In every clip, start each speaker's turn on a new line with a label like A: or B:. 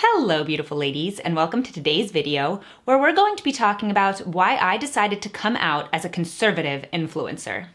A: Hello, beautiful ladies, and welcome to today's video where we're going to be talking about why I decided to come out as a conservative influencer.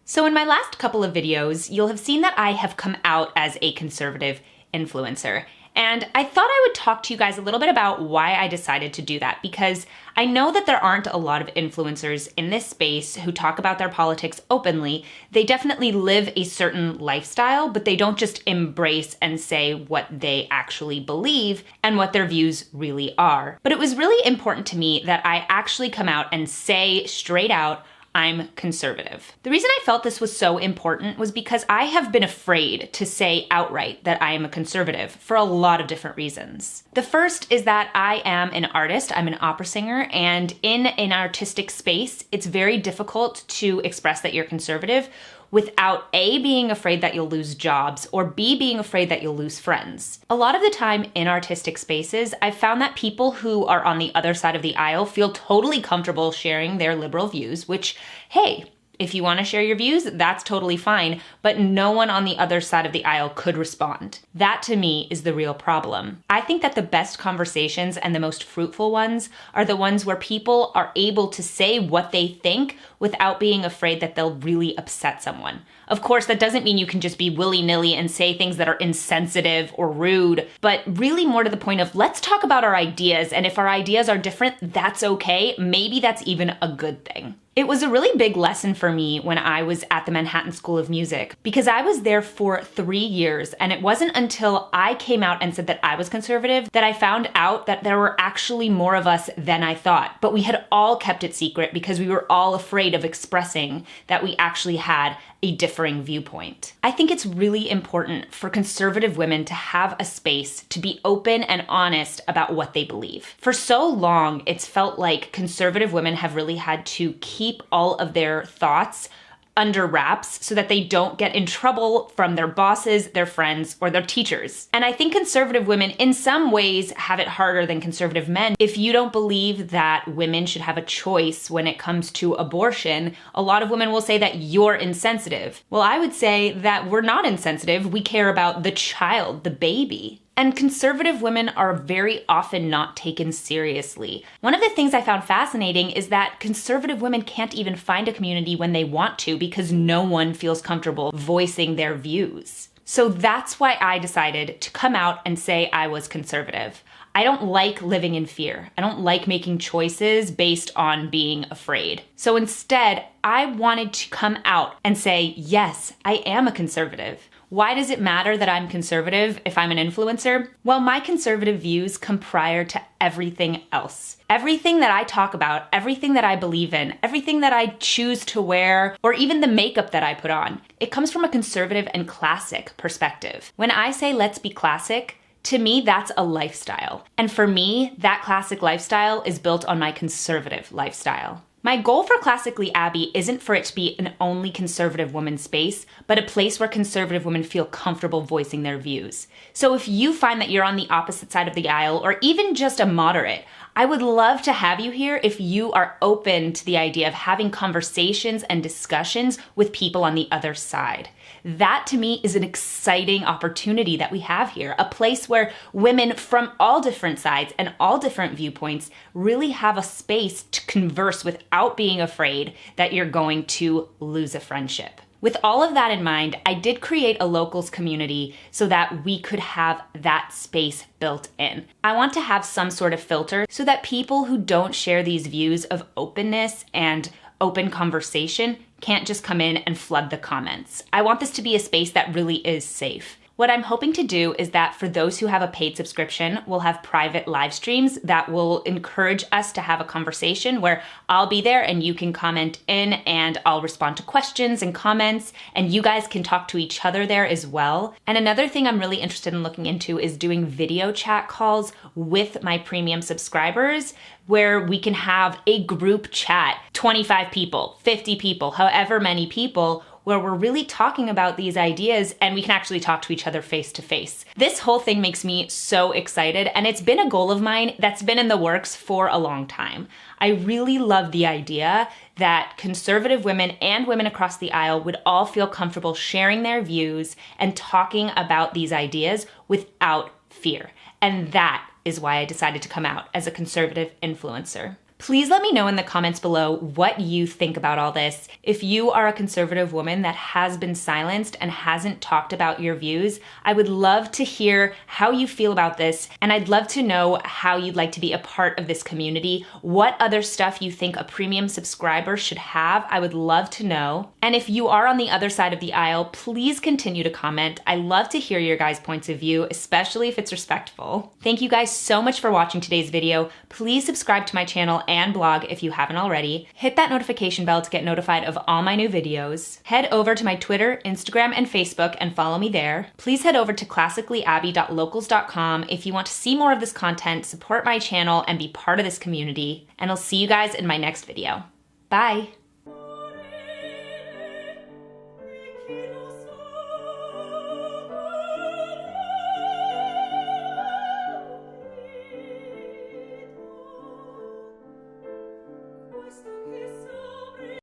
A: So in my last couple of videos, you'll have seen that I have come out as a conservative influencer. And I thought I would talk to you guys a little bit about why I decided to do that, because I know that there aren't a lot of influencers in this space who talk about their politics openly. They definitely live a certain lifestyle, but they don't just embrace and say what they actually believe and what their views really are. But it was really important to me that I actually come out and say straight out, I'm conservative. The reason I felt this was so important was because I have been afraid to say outright that I am a conservative for a lot of different reasons. The first is that I am an artist, I'm an opera singer, and in an artistic space, it's very difficult to express that you're conservative without A, being afraid that you'll lose jobs, or B, being afraid that you'll lose friends. A lot of the time in artistic spaces, I've found that people who are on the other side of the aisle feel totally comfortable sharing their liberal views, which, hey, if you want to share your views, that's totally fine, but no one on the other side of the aisle could respond. That to me is the real problem. I think that the best conversations and the most fruitful ones are the ones where people are able to say what they think without being afraid that they'll really upset someone. Of course, that doesn't mean you can just be willy-nilly and say things that are insensitive or rude, but really more to the point of let's talk about our ideas, and if our ideas are different, that's okay. Maybe that's even a good thing. It was a really big lesson for me when I was at the Manhattan School of Music, because I was there for 3 years, and it wasn't until I came out and said that I was conservative that I found out that there were actually more of us than I thought. But we had all kept it secret because we were all afraid of expressing that we actually had a differing viewpoint. I think it's really important for conservative women to have a space to be open and honest about what they believe. For so long, it's felt like conservative women have really had to keep all of their thoughts under wraps so that they don't get in trouble from their bosses, their friends, or their teachers. And I think conservative women in some ways have it harder than conservative men. If you don't believe that women should have a choice when it comes to abortion, a lot of women will say that you're insensitive. Well, I would say that we're not insensitive. We care about the child, the baby. And conservative women are very often not taken seriously. One of the things I found fascinating is that conservative women can't even find a community when they want to because no one feels comfortable voicing their views. So that's why I decided to come out and say I was conservative. I don't like living in fear. I don't like making choices based on being afraid. So instead, I wanted to come out and say, yes, I am a conservative. Why does it matter that I'm conservative if I'm an influencer? Well, my conservative views come prior to everything else. Everything that I talk about, everything that I believe in, everything that I choose to wear, or even the makeup that I put on, it comes from a conservative and classic perspective. When I say let's be classic, to me, that's a lifestyle. And for me, that classic lifestyle is built on my conservative lifestyle. My goal for Classically Abby isn't for it to be an only conservative woman space, but a place where conservative women feel comfortable voicing their views. So if you find that you're on the opposite side of the aisle, or even just a moderate, I would love to have you here if you are open to the idea of having conversations and discussions with people on the other side. That to me is an exciting opportunity that we have here, a place where women from all different sides and all different viewpoints really have a space to converse without being afraid that you're going to lose a friendship. With all of that in mind, I did create a locals community so that we could have that space built in. I want to have some sort of filter so that people who don't share these views of openness and open conversation can't just come in and flood the comments. I want this to be a space that really is safe. What I'm hoping to do is that for those who have a paid subscription, we'll have private live streams that will encourage us to have a conversation where I'll be there and you can comment in and I'll respond to questions and comments, and you guys can talk to each other there as well. And another thing I'm really interested in looking into is doing video chat calls with my premium subscribers where we can have a group chat, 25 people, 50 people, however many people, where we're really talking about these ideas and we can actually talk to each other face to face. This whole thing makes me so excited, and it's been a goal of mine that's been in the works for a long time. I really love the idea that conservative women and women across the aisle would all feel comfortable sharing their views and talking about these ideas without fear. And that is why I decided to come out as a conservative influencer. Please let me know in the comments below what you think about all this. If you are a conservative woman that has been silenced and hasn't talked about your views, I would love to hear how you feel about this, and I'd love to know how you'd like to be a part of this community. What other stuff you think a premium subscriber should have, I would love to know. And if you are on the other side of the aisle, please continue to comment. I love to hear your guys' points of view, especially if it's respectful. Thank you guys so much for watching today's video. Please subscribe to my channel and blog if you haven't already. Hit that notification bell to get notified of all my new videos. Head over to my Twitter, Instagram, and Facebook and follow me there. Please head over to classicallyabby.locals.com if you want to see more of this content, support my channel, and be part of this community. And I'll see you guys in my next video. Bye!